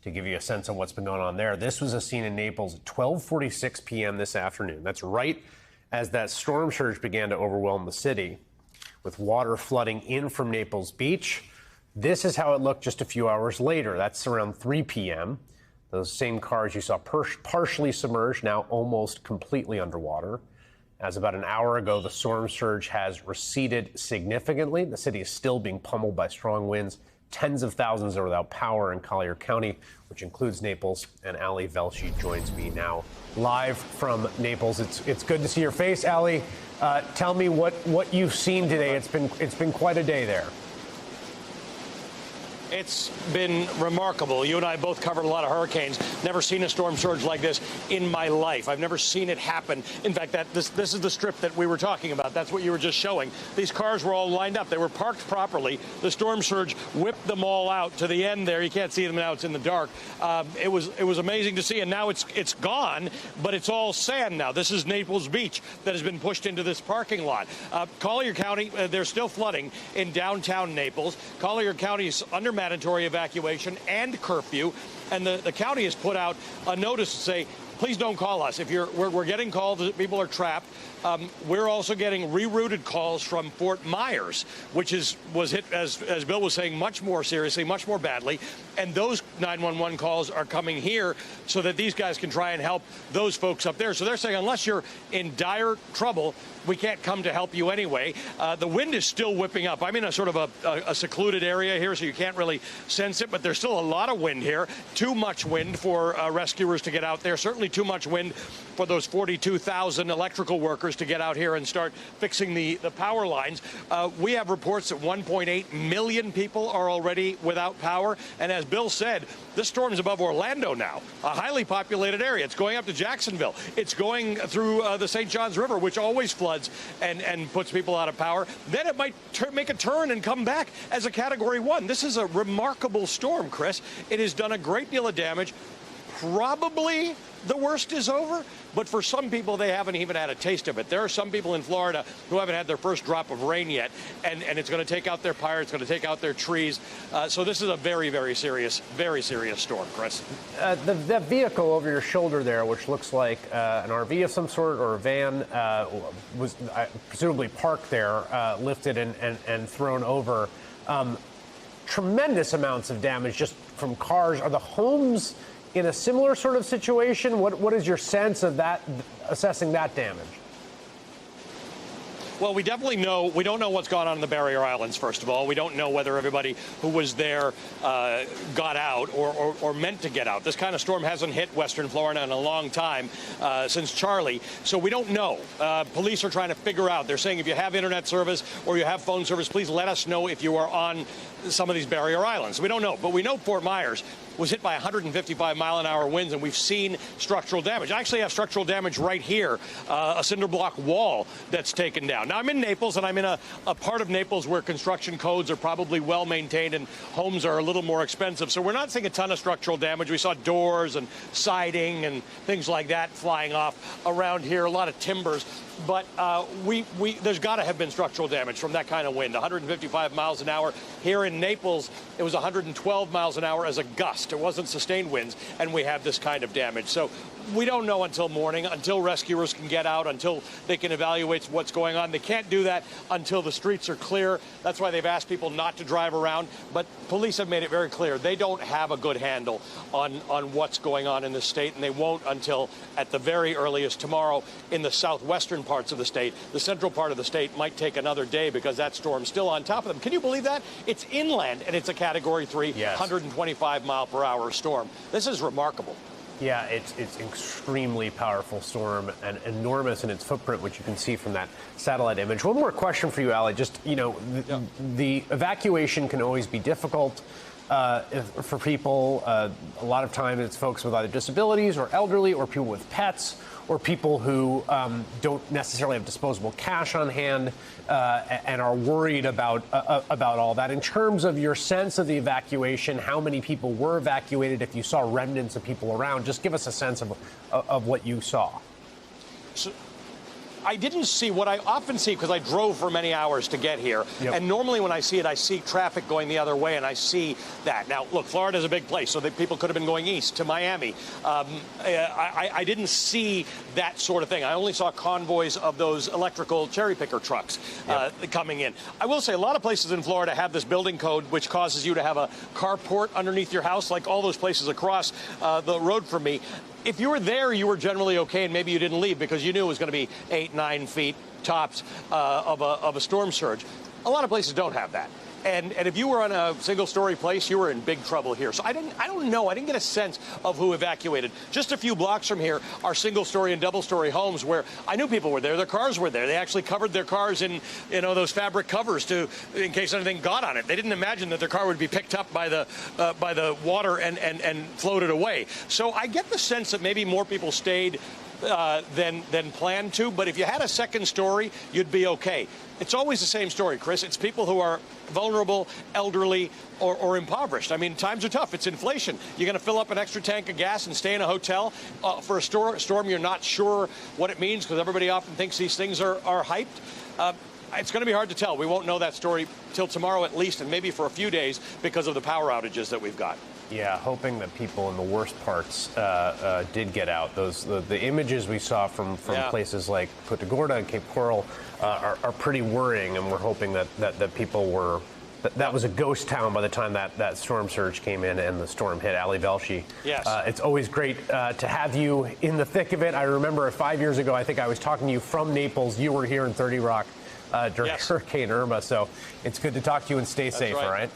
to give you a sense of what's been going on there. This was a scene in Naples at 12:46 p.m. this afternoon. That's right as that storm surge began to overwhelm the city, with water flooding in from Naples Beach. This is how it looked just a few hours later. That's around 3 p.m. Those same cars you saw partially submerged, now almost completely underwater. As about an hour ago, the storm surge has receded significantly. The city is still being pummeled by strong winds. Tens of thousands are without power in Collier County, which includes Naples. And Ali Velshi joins me now live from Naples. It's good to see your face, Ali. Tell me what you've seen today. It's been quite a day there. It's been remarkable. You and I both covered a lot of hurricanes. Never seen a storm surge like this in my life. I've never seen it happen. In fact, this is the strip that we were talking about. That's what you were just showing. These cars were all lined up. They were parked properly. The storm surge whipped them all out to the end there. You can't see them now. It's in the dark. It was amazing to see, and now it's gone, but it's all sand now. This is Naples Beach that has been pushed into this parking lot. Collier County, there's still flooding in downtown Naples. Collier County is under mandatory evacuation and curfew, and the county has put out a notice to say, please don't call us. If we're getting calls that people are trapped. We're also getting rerouted calls from Fort Myers, which was hit, as Bill was saying, much more seriously, much more badly. And those 911 calls are coming here so that these guys can try and help those folks up there. So they're saying, unless you're in dire trouble, we can't come to help you anyway. The wind is still whipping up. I'm in a sort of a secluded area here, so you can't really sense it, but there's still a lot of wind here. Too much wind for rescuers to get out there. Certainly too much wind for those 42,000 electrical workers to get out here and start fixing the power lines. We have reports that 1.8 million people are already without power. And as Bill said, this storm is above Orlando now, a highly populated area. It's going up to Jacksonville. It's going through the St. Johns River, which always floods and puts people out of power. Then it might make a turn and come back as a Category 1. This is a remarkable storm, Chris. It has done a great deal of damage. Probably the worst is over, but for some people, they haven't even had a taste of it. There are some people in Florida who haven't had their first drop of rain yet, and it's going to take out their power, it's going to take out their trees. So this is a very, very serious storm, Chris. The vehicle over your shoulder there, which looks like an RV of some sort or a van, was presumably parked there, lifted and thrown over. Tremendous amounts of damage just from cars. Are the homes in a similar sort of situation? What is your sense of that, assessing that damage? Well, we definitely know, we don't know what's gone on in the Barrier Islands, first of all. We don't know whether everybody who was there got out or meant to get out. This kind of storm hasn't hit Western Florida in a long time, since Charlie. So we don't know. Police are trying to figure out. They're saying if you have internet service or you have phone service, please let us know if you are on some of these Barrier Islands. We don't know, but we know Fort Myers was hit by 155-mile-an-hour winds, and we've seen structural damage. I actually have structural damage right here, a cinder block wall that's taken down. Now, I'm in Naples, and I'm in a part of Naples where construction codes are probably well-maintained and homes are a little more expensive. So we're not seeing a ton of structural damage. We saw doors and siding and things like that flying off around here, a lot of timbers. But there's got to have been structural damage from that kind of wind, 155 miles an hour. Here in Naples, it was 112 miles an hour as a gust. It wasn't sustained winds, and we have this kind of damage. So we don't know until morning, until rescuers can get out, until they can evaluate what's going on. They can't do that until the streets are clear. That's why they've asked people not to drive around. But police have made it very clear they don't have a good handle on what's going on in the state, and they won't until at the very earliest tomorrow in the southwestern parts of the state. The central part of the state might take another day because that storm's still on top of them. Can you believe that? It's inland, and it's a Category 3, yes. 125-mile-per-hour storm. This is remarkable. Yeah, it's extremely powerful storm and enormous in its footprint, which you can see from that satellite image. One more question for you, Ali. Just, the evacuation can always be difficult for people. A lot of times it's folks with either disabilities or elderly or people with pets or people who don't necessarily have disposable cash on hand and are worried about all that. In terms of your sense of the evacuation, how many people were evacuated, if you saw remnants of people around, just give us a sense of what you saw. I didn't see what I often see because I drove for many hours to get here. Yep. And normally when I see it, I see traffic going the other way, and I see that. Now, look, Florida is a big place, so that people could have been going east to Miami. I didn't see that sort of thing. I only saw convoys of those electrical cherry picker trucks coming in. I will say a lot of places in Florida have this building code which causes you to have a carport underneath your house, like all those places across the road from me. If you were there, you were generally okay, and maybe you didn't leave because you knew it was going to be 8, 9 feet tops of a storm surge. A lot of places don't have that. And if you were on a single-story place, you were in big trouble here. So I don't know. I didn't get a sense of who evacuated. Just a few blocks from here are single-story and double-story homes where I knew people were there. Their cars were there. They actually covered their cars in, those fabric covers in case anything got on it. They didn't imagine that their car would be picked up by the water and floated away. So I get the sense that maybe more people stayed than planned to. But if you had a second story, you'd be okay. It's always the same story, Chris. It's people who are vulnerable, elderly, or impoverished. I mean, times are tough. It's inflation. You're going to fill up an extra tank of gas and stay in a hotel for a storm you're not sure what it means because everybody often thinks these things are hyped. It's going to be hard to tell. We won't know that story till tomorrow at least, and maybe for a few days because of the power outages that we've got. Yeah, hoping that people in the worst parts did get out. The images we saw from places like Punta Gorda and Cape Coral are pretty worrying, and we're hoping that people were that was a ghost town by the time that storm surge came in and the storm hit Ali Velshi. Yes. It's always great to have you in the thick of it. I remember 5 years ago, I think I was talking to you from Naples. You were here in 30 Rock during Hurricane Irma, so it's good to talk to you and stay safe, right. all right?